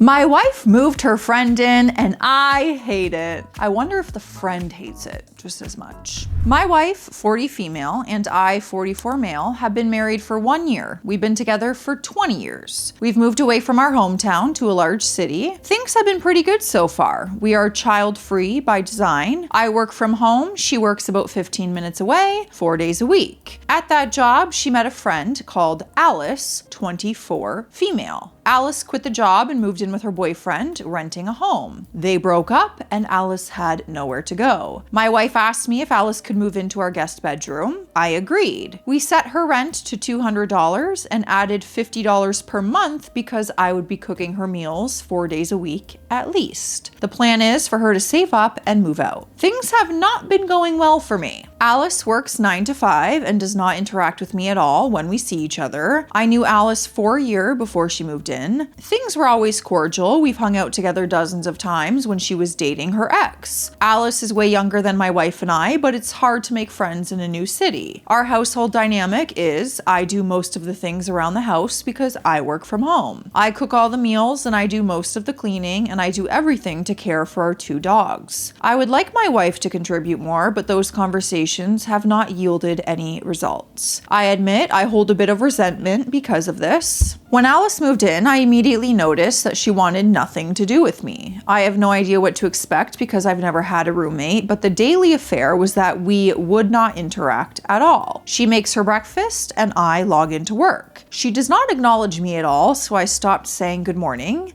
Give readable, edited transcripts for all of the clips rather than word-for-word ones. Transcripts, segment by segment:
My wife moved her friend in and I hate it. I wonder if the friend hates it just as much. My wife, 40 female, and I, 44 male, have been married for 1 year. We've been together for 20 years. We've moved away from our hometown to a large city. Things have been pretty good so far. We are child-free by design. I work from home. She works about 15 minutes away, 4 days a week. At that job, she met a friend called Alice, 24 female. Alice quit the job and moved in with her boyfriend, renting a home. They broke up and Alice had nowhere to go. My wife asked me if Alice could move into our guest bedroom. I agreed. We set her rent to $200 and added $50 per month because I would be cooking her meals 4 days a week at least. The plan is for her to save up and move out. Things have not been going well for me. Alice works 9 to 5 and does not interact with me at all when we see each other. I knew Alice for a year before she moved in. Things were always cordial. We've hung out together dozens of times when she was dating her ex. Alice is way younger than my wife and I, but it's hard to make friends in a new city. Our household dynamic is I do most of the things around the house because I work from home. I cook all the meals and I do most of the cleaning and I do everything to care for our 2 dogs. I would like my wife to contribute more, but those conversations have not yielded any results. I admit I hold a bit of resentment because of this. When Alice moved in, I immediately noticed that she wanted nothing to do with me. I have no idea what to expect because I've never had a roommate, but the daily affair was that we would not interact at all. She makes her breakfast and I log into work. She does not acknowledge me at all, so I stopped saying good morning.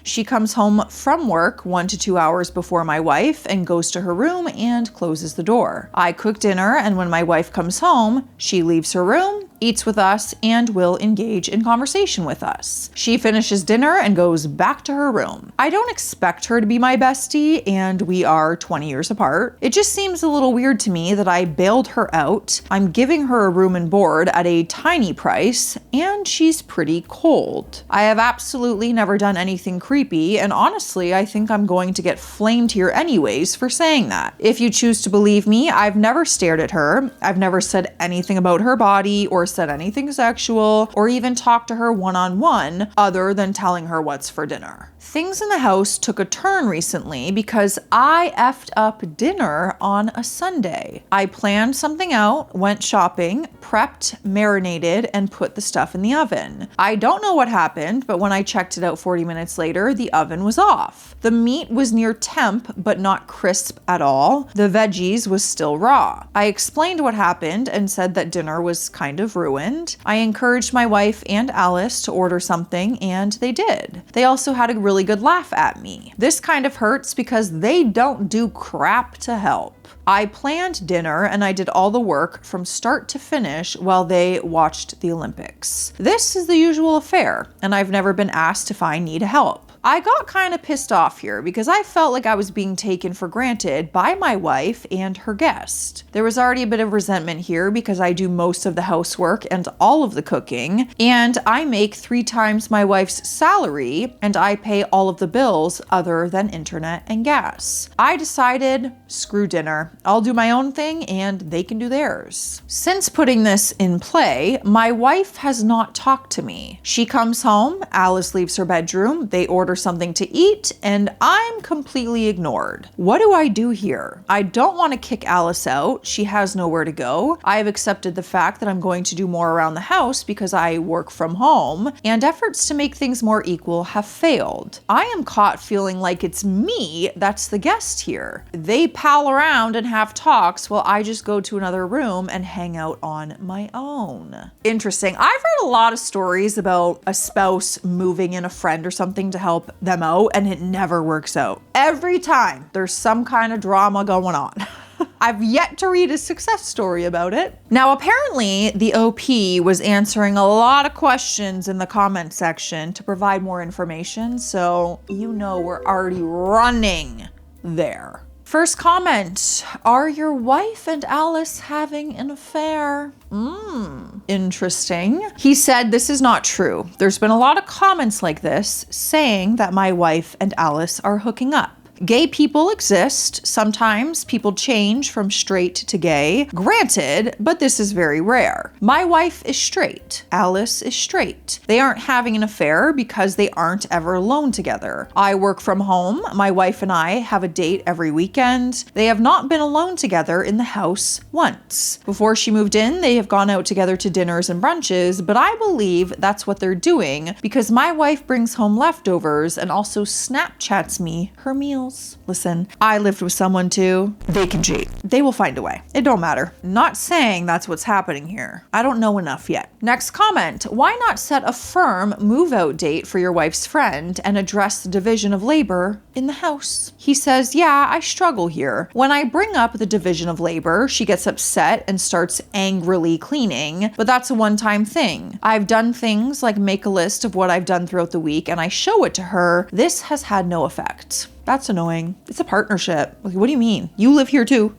She comes home from work 1 to 2 hours before my wife and goes to her room and closes the door. I cook dinner, and when my wife comes home, she leaves her room, eats with us, and will engage in conversation with us. She finishes dinner and goes back to her room. I don't expect her to be my bestie, and we are 20 years apart. It just seems a little weird to me that I bailed her out. I'm giving her a room and board at a tiny price, and she's pretty cold. I have absolutely never done anything creepy, and honestly, I think I'm going to get flamed here anyways for saying that. If you choose to believe me, I've never stared at her. I've never said anything about her body or said anything sexual or even talked to her one-on-one other than telling her what's for dinner. Things in the house took a turn recently because I effed up dinner on a Sunday. I planned something out, went shopping, prepped, marinated, and put the stuff in the oven. I don't know what happened, but when I checked it out 40 minutes later, the oven was off. The meat was near temp, but not crisp at all. The veggies was still raw. I explained what happened and said that dinner was kind of ruined. I encouraged my wife and Alice to order something, and they did. They also had a really good laugh at me. This kind of hurts because they don't do crap to help. I planned dinner and I did all the work from start to finish while they watched the Olympics. This is the usual affair, and I've never been asked if I need help. I got kind of pissed off here because I felt like I was being taken for granted by my wife and her guest. There was already a bit of resentment here because I do most of the housework and all of the cooking, and I make 3 times my wife's salary, and I pay all of the bills other than internet and gas. I decided, screw dinner. I'll do my own thing and they can do theirs. Since putting this in play, my wife has not talked to me. She comes home, Alice leaves her bedroom, they order something to eat, and I'm completely ignored. What do I do here? I don't want to kick Alice out. She has nowhere to go. I have accepted the fact that I'm going to do more around the house because I work from home, and efforts to make things more equal have failed. I am caught feeling like it's me that's the guest here. They pal around and have talks while I just go to another room and hang out on my own. Interesting. I've read a lot of stories about a spouse moving in a friend or something to help them out, and it never works out. Every time there's some kind of drama going on. I've yet to read a success story about it. Now, apparently the OP was answering a lot of questions in the comment section to provide more information, so you know we're already running there. First comment, are your wife and Alice having an affair? Interesting. He said this is not true. There's been a lot of comments like this saying that my wife and Alice are hooking up. Gay people exist. Sometimes people change from straight to gay. Granted, but this is very rare. My wife is straight. Alice is straight. They aren't having an affair because they aren't ever alone together. I work from home. My wife and I have a date every weekend. They have not been alone together in the house once. Before she moved in, they have gone out together to dinners and brunches, but I believe that's what they're doing because my wife brings home leftovers and also Snapchats me her meals. Listen, I lived with someone too. They can cheat. They will find a way. It don't matter. Not saying that's what's happening here. I don't know enough yet. Next comment. Why not set a firm move-out date for your wife's friend and address the division of labor in the house? He says, yeah, I struggle here. When I bring up the division of labor, she gets upset and starts angrily cleaning, but that's a one-time thing. I've done things like make a list of what I've done throughout the week and I show it to her. This has had no effect. That's annoying. It's a partnership. Like, what do you mean? You live here too.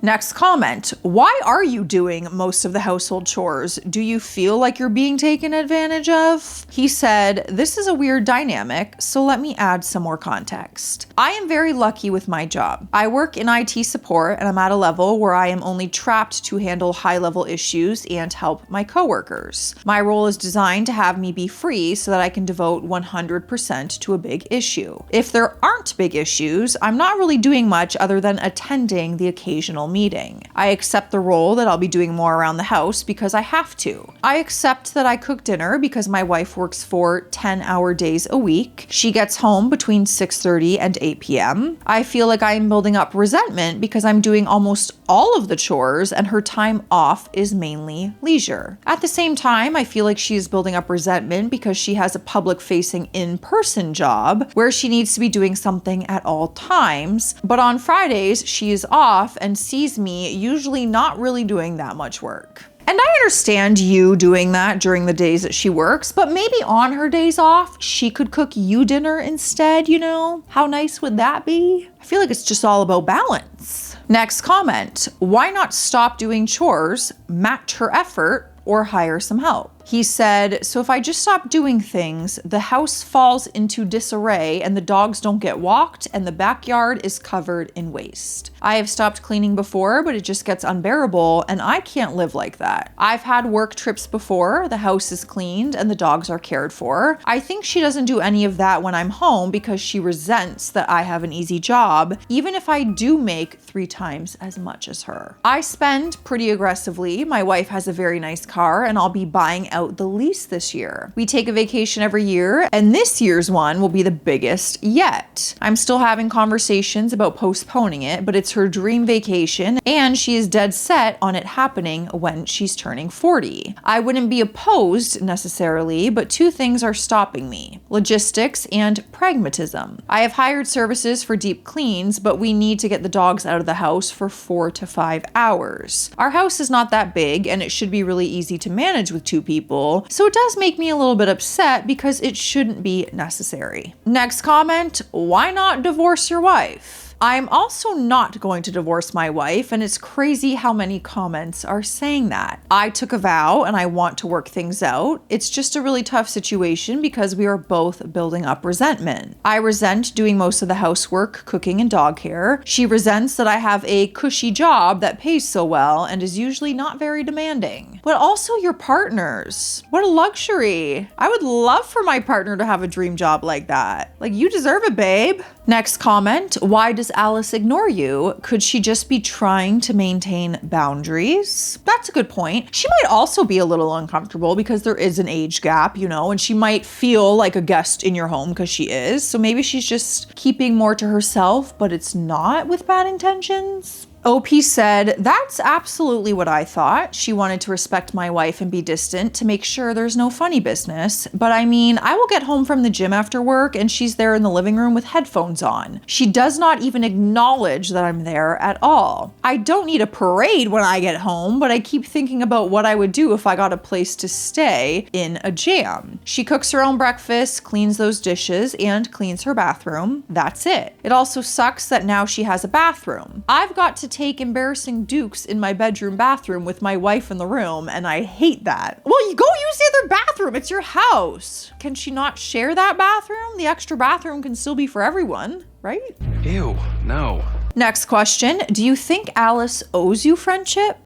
Next comment. Why are you doing most of the household chores? Do you feel like you're being taken advantage of? He said, this is a weird dynamic, so let me add some more context. I am very lucky with my job. I work in IT support and I'm at a level where I am only trapped to handle high-level issues and help my coworkers. My role is designed to have me be free so that I can devote 100% to a big issue. If there aren't big issues, I'm not really doing much other than attending the occasional meeting. I accept the role that I'll be doing more around the house because I have to. I accept that I cook dinner because my wife works 4 10-hour days a week. She gets home between 6:30 and 8 p.m. I feel like I am building up resentment because I'm doing almost all of the chores and her time off is mainly leisure. At the same time, I feel like she is building up resentment because she has a public-facing in-person job where she needs to be doing something at all times, but on Fridays she is off and sees me usually not really doing that much work. And I understand you doing that during the days that she works, but maybe on her days off, she could cook you dinner instead, you know? How nice would that be? I feel like it's just all about balance. Next comment. Why not stop doing chores, match her effort, or hire some help? He said, so if I just stop doing things, the house falls into disarray and the dogs don't get walked and the backyard is covered in waste. I have stopped cleaning before, but it just gets unbearable and I can't live like that. I've had work trips before, the house is cleaned and the dogs are cared for. I think she doesn't do any of that when I'm home because she resents that I have an easy job, even if I do make 3 times as much as her. I spend pretty aggressively. My wife has a very nice car and I'll be buying out the lease this year. We take a vacation every year and this year's one will be the biggest yet. I'm still having conversations about postponing it, but it's her dream vacation and she is dead set on it happening when she's turning 40. I wouldn't be opposed necessarily, but 2 things are stopping me: logistics and pragmatism. I have hired services for deep cleans, but we need to get the dogs out of the house for 4 to 5 hours. Our house is not that big and it should be really easy to manage with 2 people, so it does make me a little bit upset because it shouldn't be necessary. Next comment, why not divorce your wife? I'm also not going to divorce my wife, and it's crazy how many comments are saying that. I took a vow and I want to work things out. It's just a really tough situation because we are both building up resentment. I resent doing most of the housework, cooking, and dog care. She resents that I have a cushy job that pays so well and is usually not very demanding. But also your partners. What a luxury. I would love for my partner to have a dream job like that. Like, you deserve it, babe. Next comment, why does Alice ignore you? Could she just be trying to maintain boundaries? That's a good point. She might also be a little uncomfortable because there is an age gap, you know, and she might feel like a guest in your home because she is. So maybe she's just keeping more to herself, but it's not with bad intentions. OP said, that's absolutely what I thought. She wanted to respect my wife and be distant to make sure there's no funny business. But I mean, I will get home from the gym after work and she's there in the living room with headphones on. She does not even acknowledge that I'm there at all. I don't need a parade when I get home, but I keep thinking about what I would do if I got a place to stay in a jam. She cooks her own breakfast, cleans those dishes, and cleans her bathroom. That's it. It also sucks that now she has a bathroom. I've got to take embarrassing dukes in my bathroom with my wife in the room, and I hate that. Well, you go use the other bathroom. It's your house. Can she not share that bathroom? The extra bathroom can still be for everyone, right? Ew, no. Next question. Do you think Alice owes you friendship?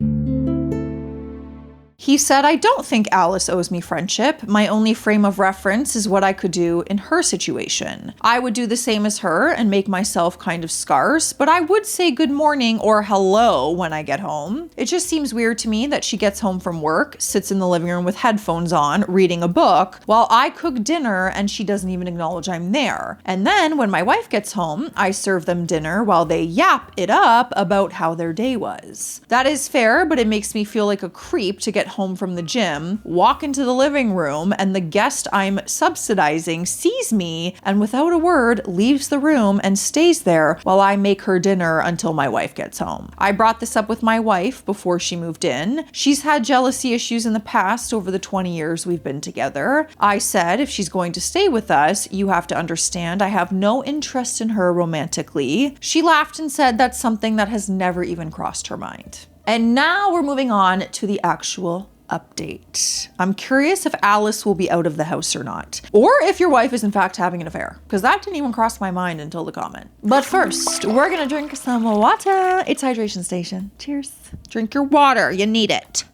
He said, I don't think Alice owes me friendship. My only frame of reference is what I could do in her situation. I would do the same as her and make myself kind of scarce, but I would say good morning or hello when I get home. It just seems weird to me that she gets home from work, sits in the living room with headphones on, reading a book, while I cook dinner and she doesn't even acknowledge I'm there. And then when my wife gets home, I serve them dinner while they yap it up about how their day was. That is fair, but it makes me feel like a creep to get home from the gym, walk into the living room, and the guest I'm subsidizing sees me and without a word leaves the room and stays there while I make her dinner until my wife gets home. I brought this up with my wife before she moved in. She's had jealousy issues in the past over the 20 years we've been together. I said, if she's going to stay with us, you have to understand I have no interest in her romantically. She laughed and said that's something that has never even crossed her mind. And now we're moving on to the actual update. I'm curious if Alice will be out of the house or not, or if your wife is in fact having an affair, because that didn't even cross my mind until the comment. But first, we're gonna drink some water. It's hydration station. Cheers. Drink your water, you need it.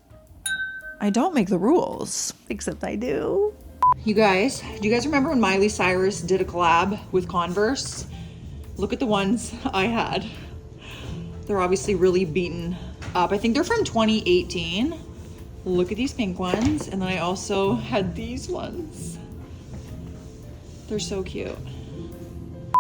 I don't make the rules, except I do. You guys, do you guys remember when Miley Cyrus did a collab with Converse? Look at the ones I had. They're obviously really beaten up. I think they're from 2018. Look at these pink ones. And then I also had these ones. They're so cute.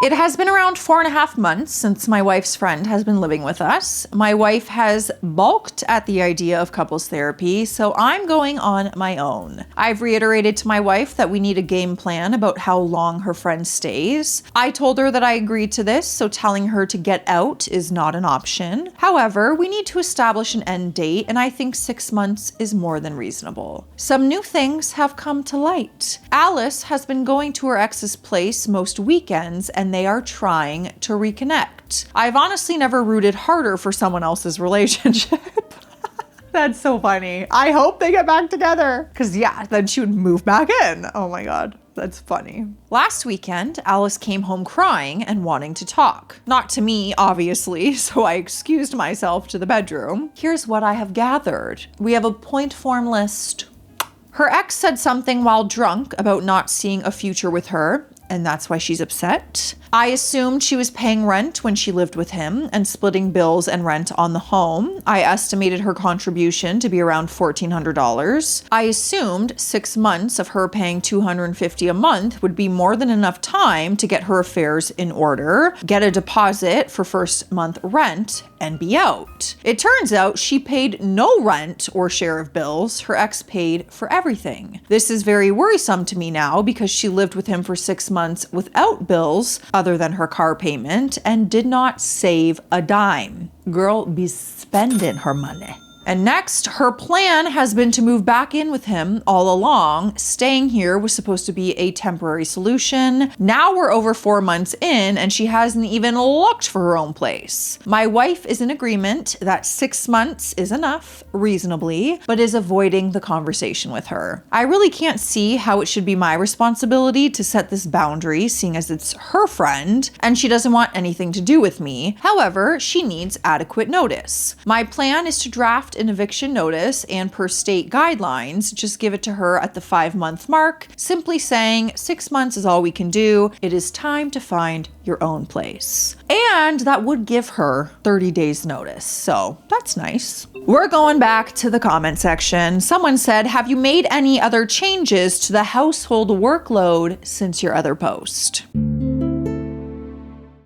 It has been around 4.5 months since my wife's friend has been living with us. My wife has balked at the idea of couples therapy, so I'm going on my own. I've reiterated to my wife that we need a game plan about how long her friend stays. I told her that I agreed to this, so telling her to get out is not an option. However, we need to establish an end date, and I think 6 months is more than reasonable. Some new things have come to light. Alice has been going to her ex's place most weekends, and they are trying to reconnect. I've honestly never rooted harder for someone else's relationship. That's so funny. I hope they get back together. Because yeah, then she would move back in. Oh my God, that's funny. Last weekend, Alice came home crying and wanting to talk. Not to me, obviously, so I excused myself to the bedroom. Here's what I have gathered. We have a point form list. Her ex said something while drunk about not seeing a future with her, and that's why she's upset. I assumed she was paying rent when she lived with him and splitting bills and rent on the home. I estimated her contribution to be around $1,400. I assumed 6 months of her paying $250 a month would be more than enough time to get her affairs in order, get a deposit for first month rent, and be out. It turns out she paid no rent or share of bills. Her ex paid for everything. This is very worrisome to me now because she lived with him for 6 months without bills other than her car payment and did not save a dime. Girl be spending her money. And next, her plan has been to move back in with him all along. Staying here was supposed to be a temporary solution. Now we're over 4 months in and she hasn't even looked for her own place. My wife is in agreement that 6 months is enough, reasonably, but is avoiding the conversation with her. I really can't see how it should be my responsibility to set this boundary, seeing as it's her friend and she doesn't want anything to do with me. However, she needs adequate notice. My plan is to draft an eviction notice and per state guidelines, just give it to her at the 5-month mark, simply saying 6 months is all we can do. It is time to find your own place. And that would give her 30 days notice. So that's nice. We're going back to the comment section. Someone said, have you made any other changes to the household workload since your other post?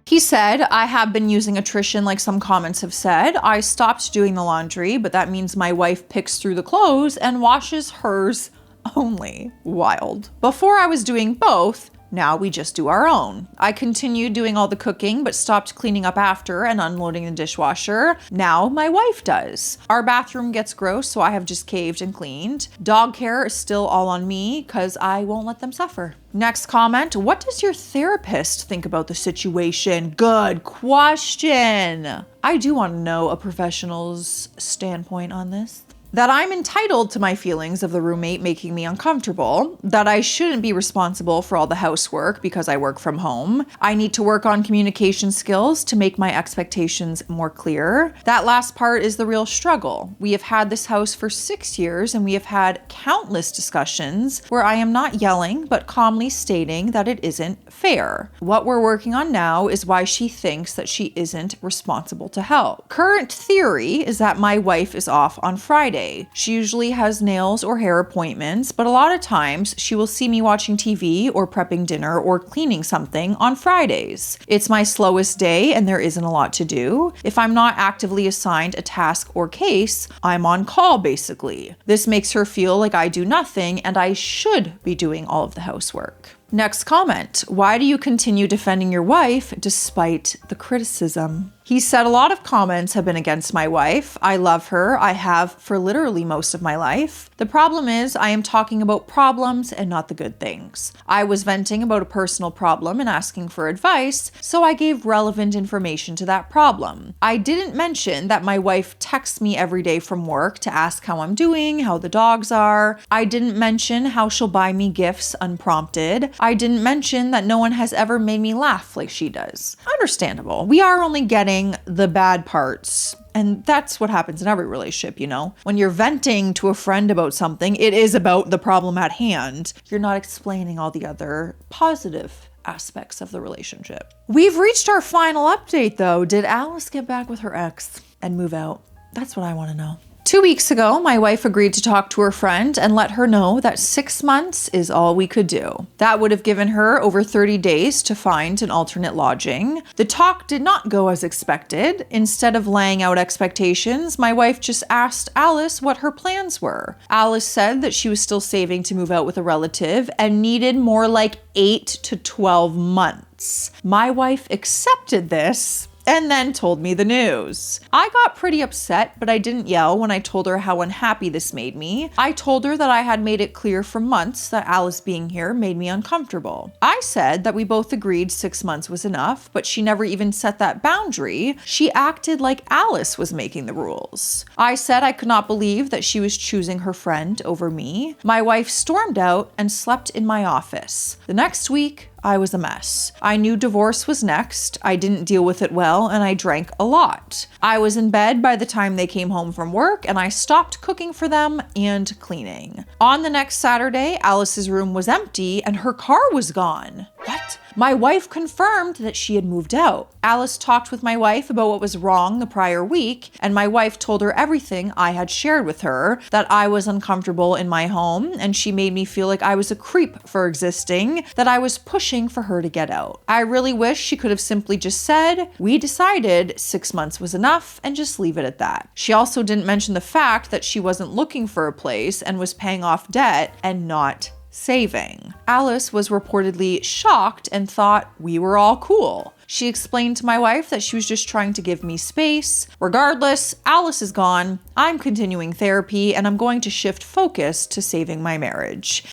He said, I have been using attrition like some comments have said. I stopped doing the laundry, but that means my wife picks through the clothes and washes hers only. Wild. Before I was doing both, Now we just do our own. I continued doing all the cooking, but stopped cleaning up after and unloading the dishwasher. Now my wife does. Our bathroom gets gross, so I have just caved and cleaned. Dog care is still all on me because I won't let them suffer. Next comment, what does your therapist think about the situation? Good question. I do want to know a professional's standpoint on this. That I'm entitled to my feelings of the roommate making me uncomfortable, that I shouldn't be responsible for all the housework because I work from home. I need to work on communication skills to make my expectations more clear. That last part is the real struggle. We have had this house for 6 years and we have had countless discussions where I am not yelling but calmly stating that it isn't fair. What we're working on now is why she thinks that she isn't responsible to help. Current theory is that my wife is off on Friday. She usually has nails or hair appointments, but a lot of times she will see me watching TV or prepping dinner or cleaning something on Fridays. It's my slowest day and there isn't a lot to do. If I'm not actively assigned a task or case, I'm on call basically. This makes her feel like I do nothing and I should be doing all of the housework. Next comment, why do you continue defending your wife despite the criticism? He said a lot of comments have been against my wife. I love her. I have for literally most of my life. The problem is I am talking about problems and not the good things. I was venting about a personal problem and asking for advice, so I gave relevant information to that problem. I didn't mention that my wife texts me every day from work to ask how I'm doing, how the dogs are. I didn't mention how she'll buy me gifts unprompted. I didn't mention that no one has ever made me laugh like she does. Understandable. We are only getting the bad parts. And that's what happens in every relationship, you know? When you're venting to a friend about something, it is about the problem at hand. You're not explaining all the other positive aspects of the relationship. We've reached our final update though. Did Alice get back with her ex and move out? That's what I want to know. 2 weeks ago, my wife agreed to talk to her friend and let her know that 6 months is all we could do. That would have given her over 30 days to find an alternate lodging. The talk did not go as expected. Instead of laying out expectations, my wife just asked Alice what her plans were. Alice said that she was still saving to move out with a relative and needed more like 8 to 12 months. My wife accepted this and then told me the news. I got pretty upset, but I didn't yell when I told her how unhappy this made me. I told her that I had made it clear for months that Alice being here made me uncomfortable. I said that we both agreed 6 months was enough, but she never even set that boundary. She acted like Alice was making the rules. I said I could not believe that she was choosing her friend over me. My wife stormed out and slept in my office. The next week, I was a mess. I knew divorce was next. I didn't deal with it well, and I drank a lot. I was in bed by the time they came home from work, and I stopped cooking for them and cleaning. On the next Saturday, Alice's room was empty and her car was gone. What? My wife confirmed that she had moved out. Alice talked with my wife about what was wrong the prior week, and my wife told her everything I had shared with her, that I was uncomfortable in my home, and she made me feel like I was a creep for existing, that I was pushing for her to get out. I really wish she could have simply just said, we decided 6 months was enough, and just leave it at that. She also didn't mention the fact that she wasn't looking for a place and was paying off debt and not saving. Alice was reportedly shocked and thought we were all cool. She explained to my wife that she was just trying to give me space. Regardless, Alice is gone. I'm continuing therapy and I'm going to shift focus to saving my marriage.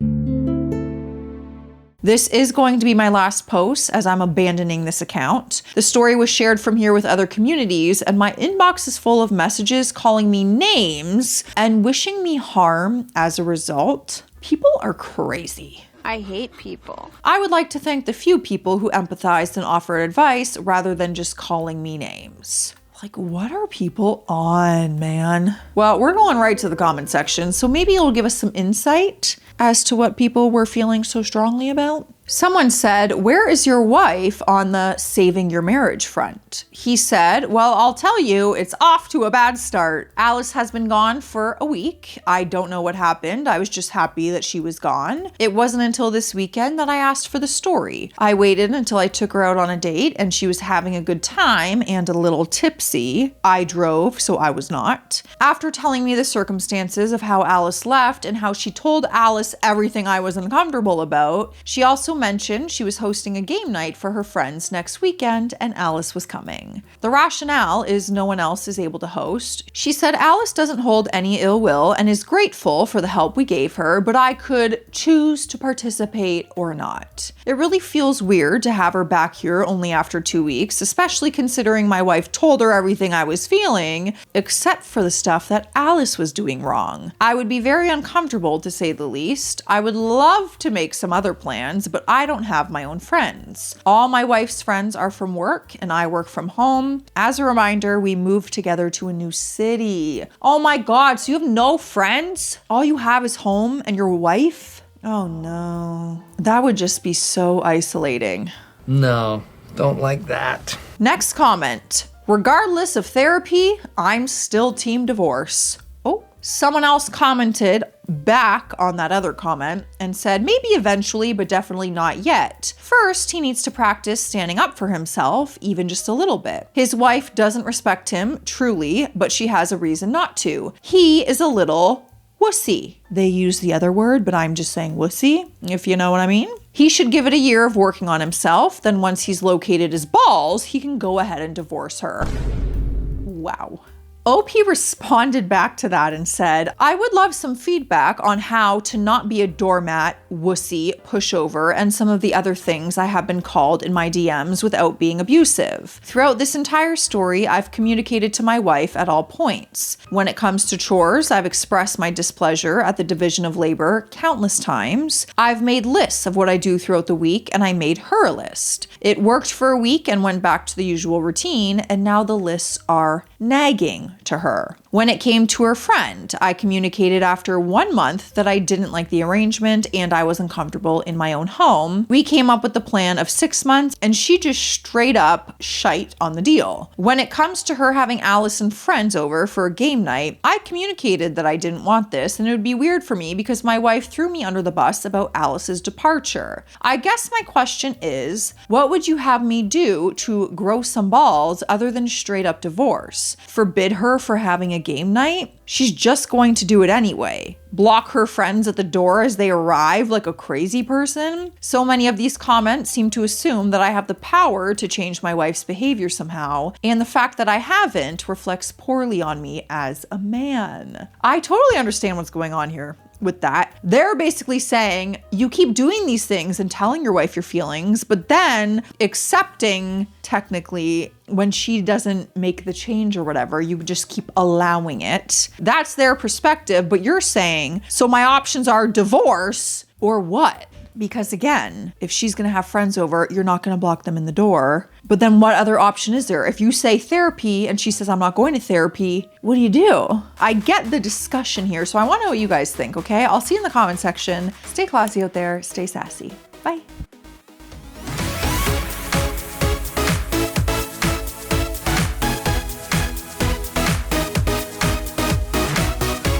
This is going to be my last post as I'm abandoning this account. The story was shared from here with other communities and my inbox is full of messages calling me names and wishing me harm as a result. People are crazy. I hate people. I would like to thank the few people who empathized and offered advice rather than just calling me names. Like, what are people on, man? Well, we're going right to the comment section, so maybe it'll give us some insight as to what people were feeling so strongly about. Someone said, where is your wife on the saving your marriage front? He said, well, I'll tell you, it's off to a bad start. Alice has been gone for a week. I don't know what happened. I was just happy that she was gone. It wasn't until this weekend that I asked for the story. I waited until I took her out on a date and she was having a good time and a little tipsy. I drove, so I was not. After telling me the circumstances of how Alice left and how she told Alice everything I was uncomfortable about, she also also mentioned she was hosting a game night for her friends next weekend and Alice was coming. The rationale is no one else is able to host. She said Alice doesn't hold any ill will and is grateful for the help we gave her, but I could choose to participate or not. It really feels weird to have her back here only after 2 weeks, especially considering my wife told her everything I was feeling, except for the stuff that Alice was doing wrong. I would be very uncomfortable, to say the least. I would love to make some other plans, but I don't have my own friends. All my wife's friends are from work and I work from home. As a reminder, we moved together to a new city. Oh my God, so you have no friends? All you have is home and your wife? Oh no. That would just be so isolating. No, don't like that. Next comment. Regardless of therapy, I'm still team divorce. Oh, someone else commented back on that other comment and said maybe eventually, but definitely not yet. First, he needs to practice standing up for himself, even just a little bit. His wife doesn't respect him, truly, but she has a reason not to. He is a little wussy. They use the other word, but I'm just saying wussy, if you know what I mean. He should give it a year of working on himself. Then once he's located his balls, he can go ahead and divorce her. Wow. OP responded back to that and said, I would love some feedback on how to not be a doormat, wussy, pushover, and some of the other things I have been called in my DMs without being abusive. Throughout this entire story, I've communicated to my wife at all points. When it comes to chores, I've expressed my displeasure at the division of labor countless times. I've made lists of what I do throughout the week, and I made her a list. It worked for a week and went back to the usual routine, and now the lists are nagging to her. When it came to her friend, I communicated after 1 month that I didn't like the arrangement and I was uncomfortable in my own home. We came up with the plan of 6 months and she just straight up shite on the deal. When it comes to her having Alice and friends over for a game night, I communicated that I didn't want this and it would be weird for me because my wife threw me under the bus about Alice's departure. I guess my question is, what would you have me do to grow some balls other than straight up divorce? Forbid her for having a game night? She's just going to do it anyway. Block her friends at the door as they arrive like a crazy person? So many of these comments seem to assume that I have the power to change my wife's behavior somehow, and the fact that I haven't reflects poorly on me as a man. I totally understand what's going on here with that. They're basically saying you keep doing these things and telling your wife your feelings, but then accepting technically when she doesn't make the change or whatever, you just keep allowing it. That's their perspective, but you're saying, so my options are divorce or what? Because again, if she's gonna have friends over, you're not gonna block them in the door. But then what other option is there? If you say therapy and she says, I'm not going to therapy, what do? I get the discussion here, so I wanna know what you guys think, okay? I'll see you in the comment section. Stay classy out there, stay sassy. Bye.